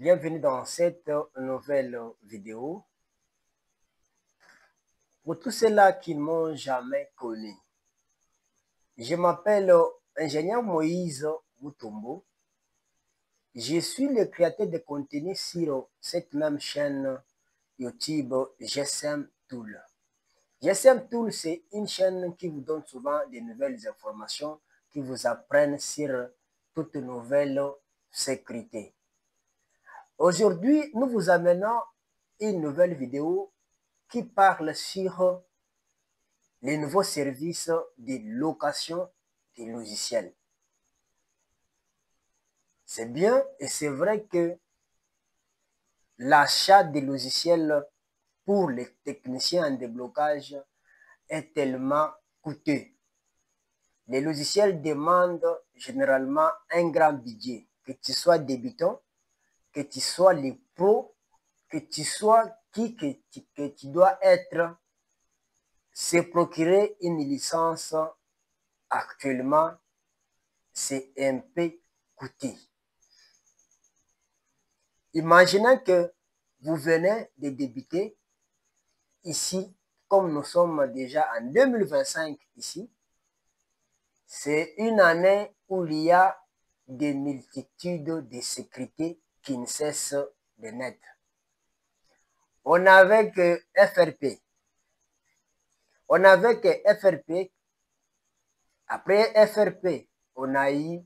Bienvenue dans cette nouvelle vidéo. Pour tous ceux-là qui ne m'ont jamais connu, je m'appelle ingénieur Moïse Mutombo. Je suis le créateur de contenu sur cette même chaîne YouTube GSM Tool. GSM Tool, c'est une chaîne qui vous donne souvent de nouvelles informations, qui vous apprennent sur toute nouvelle sécurité. Aujourd'hui, nous vous amenons une nouvelle vidéo qui parle sur les nouveaux services de location des logiciels. C'est bien et c'est vrai que l'achat des logiciels pour les techniciens en déblocage est tellement coûteux. Les logiciels demandent généralement un grand budget, que tu sois débutant, que tu sois les pros, que tu sois que tu dois être, se procurer une licence actuellement, c'est un peu coûteux. Imaginez que vous venez de débuter ici, comme nous sommes déjà en 2025 ici, c'est une année où il y a des multitudes de sécurités qui ne cessent de naître. On n'avait que FRP. On n'avait que FRP. Après FRP, on a eu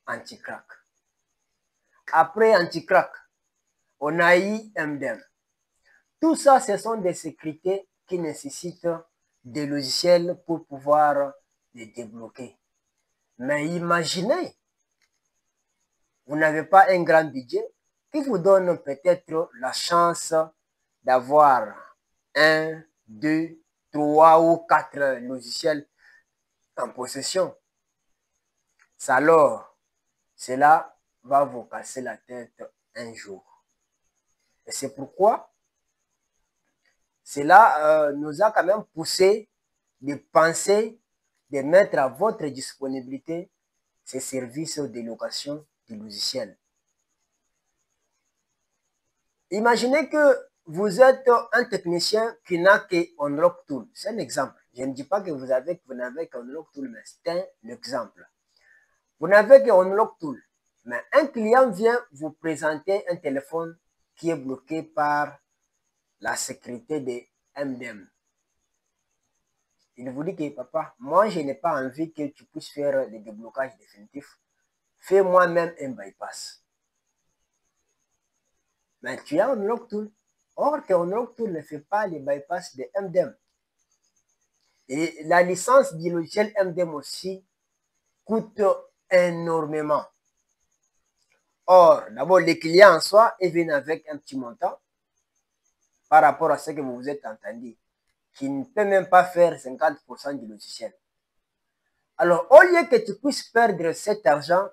anti-crack. Après anti-crack, on a eu MDM. Tout ça, ce sont des sécurités qui nécessitent des logiciels pour pouvoir les débloquer. Mais imaginez, vous n'avez pas un grand budget qui vous donne peut-être la chance d'avoir 1, 2, 3 ou 4 logiciels en possession. Alors, cela va vous casser la tête un jour. Et c'est pourquoi cela nous a quand même poussé de penser de mettre à votre disponibilité ces services de location de logiciels. Imaginez que vous êtes un technicien qui n'a que Unlock Tool. C'est un exemple. Je ne dis pas que vous n'avez qu'Unlock Tool, mais c'est un exemple. Vous n'avez que Unlock Tool, mais un client vient vous présenter un téléphone qui est bloqué par la sécurité de MDM. Il vous dit que papa, moi je n'ai pas envie que tu puisses faire le déblocage définitif. Fais-moi même un bypass. Mais tu as Unlock Tool. Or que Unlock Tool ne fait pas les bypass de MDM. Et la licence du logiciel MDM aussi coûte énormément. Or, d'abord, les clients en soi, ils viennent avec un petit montant par rapport à ce que vous vous êtes entendu, qui ne peut même pas faire 50% du logiciel. Alors, au lieu que tu puisses perdre cet argent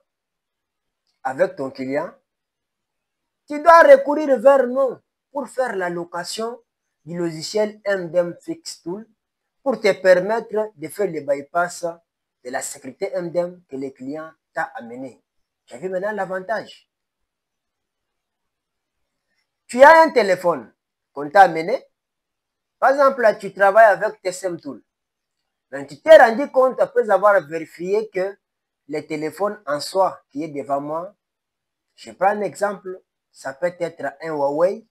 avec ton client, tu dois recourir vers nous pour faire la location du logiciel MDM Fix Tool pour te permettre de faire le bypass de la sécurité MDM que le client t'a amené. Tu as vu maintenant l'avantage. Tu as un téléphone qu'on t'a amené. Par exemple, là, tu travailles avec TSM Tool. Donc, tu t'es rendu compte après avoir vérifié que le téléphone en soi qui est devant moi, je prends un exemple, ça peut être un Huawei.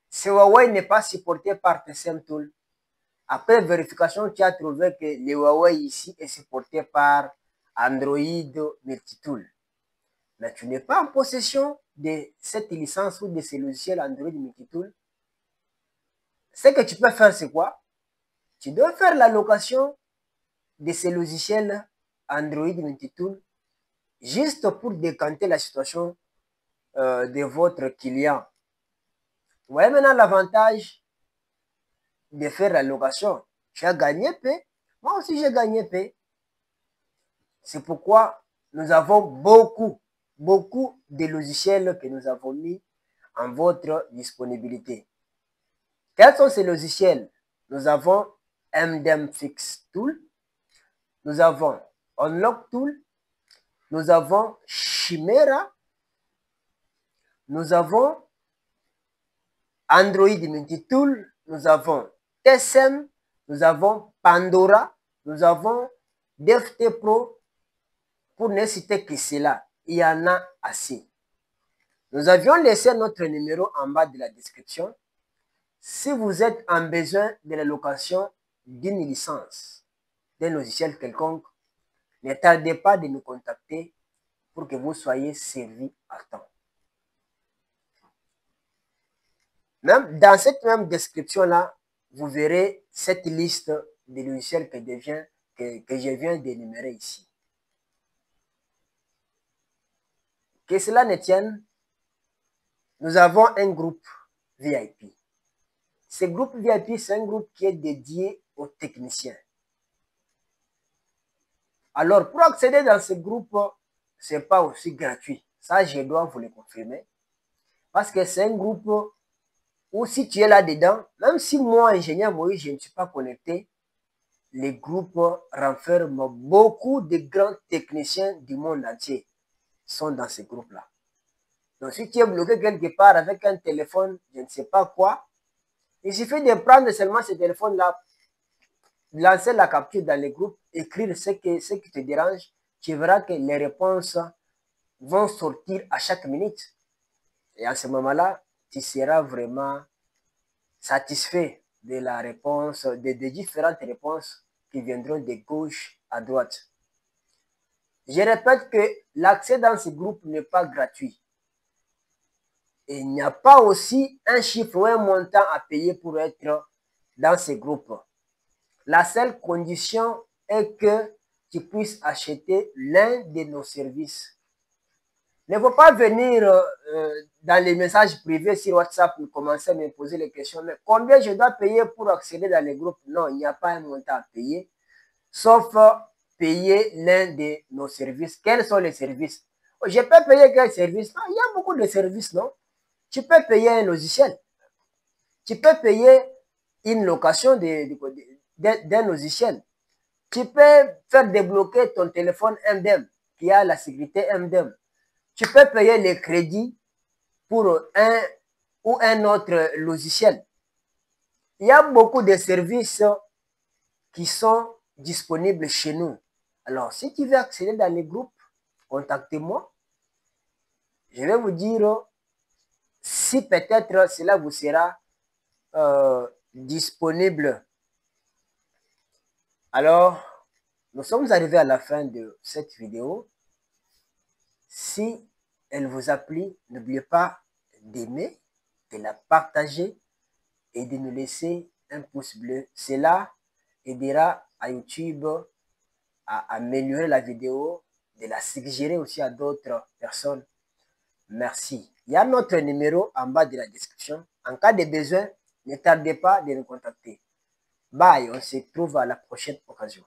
Ce Huawei n'est pas supporté par TSM Tool. Après vérification, tu as trouvé que le Huawei ici est supporté par Android Multitool. Mais tu n'es pas en possession de cette licence ou de ces logiciels Android Multitool. Ce que tu peux faire, c'est quoi? Tu dois faire la location de ces logiciels Android Multitool juste pour décanter la situation de votre client. Vous voyez maintenant l'avantage de faire la location. Tu as gagné paix. Moi aussi, j'ai gagné paix. C'est pourquoi nous avons beaucoup de logiciels que nous avons mis en votre disponibilité. Quels sont ces logiciels? Nous avons MDM Fix Tool, nous avons Unlock Tool, nous avons Chimera, nous avons Android Multitool, nous avons TSM, nous avons Pandora, nous avons DFT Pro, pour ne citer que cela. Il y en a assez. Nous avions laissé notre numéro en bas de la description. Si vous êtes en besoin de la location d'une licence, d'un logiciel quelconque, ne tardez pas de nous contacter pour que vous soyez servis à temps. Même dans cette même description-là, vous verrez cette liste de logiciels que je viens d'énumérer ici. Que cela ne tienne, nous avons un groupe VIP. Ce groupe VIP, c'est un groupe qui est dédié aux techniciens. Alors, pour accéder dans ce groupe, ce n'est pas aussi gratuit. Ça, je dois vous le confirmer. Parce que c'est un groupe où si tu es là-dedans, même si moi, ingénieur Moïse, je ne suis pas connecté, le groupe renferme beaucoup de grands techniciens du monde entier sont dans ce groupe-là. Donc, si tu es bloqué quelque part avec un téléphone, je ne sais pas quoi, il suffit de prendre seulement ce téléphone-là, lancer la capture dans le groupe, écrire ce qui te dérange, tu verras que les réponses vont sortir à chaque minute. Et à ce moment-là, tu seras vraiment satisfait de la réponse, des différentes réponses qui viendront de gauche à droite. Je répète que l'accès dans ce groupe n'est pas gratuit. Et il n'y a pas aussi un chiffre ou un montant à payer pour être dans ce groupe. La seule condition est que tu puisses acheter l'un de nos services. Ne faut pas venir dans les messages privés sur WhatsApp et commencer à me poser les questions. Mais combien je dois payer pour accéder dans les groupes? Non, il n'y a pas un montant à payer, sauf payer l'un de nos services. Quels sont les services? Je peux payer quel service? Non, il y a beaucoup de services, non? Tu peux payer un logiciel. Tu peux payer une location d'un logiciel. Tu peux faire débloquer ton téléphone MDM qui a la sécurité MDM. Tu peux payer les crédits pour un ou un autre logiciel. Il y a beaucoup de services qui sont disponibles chez nous. Alors, si tu veux accéder dans les groupes, contactez-moi. Je vais vous dire si peut-être cela vous sera disponible. Alors, nous sommes arrivés à la fin de cette vidéo. Si elle vous a plu, n'oubliez pas d'aimer, de la partager et de nous laisser un pouce bleu. Cela aidera à YouTube à améliorer la vidéo, de la suggérer aussi à d'autres personnes. Merci. Il y a notre numéro en bas de la description. En cas de besoin, ne tardez pas de nous contacter. Bye, on se retrouve à la prochaine occasion.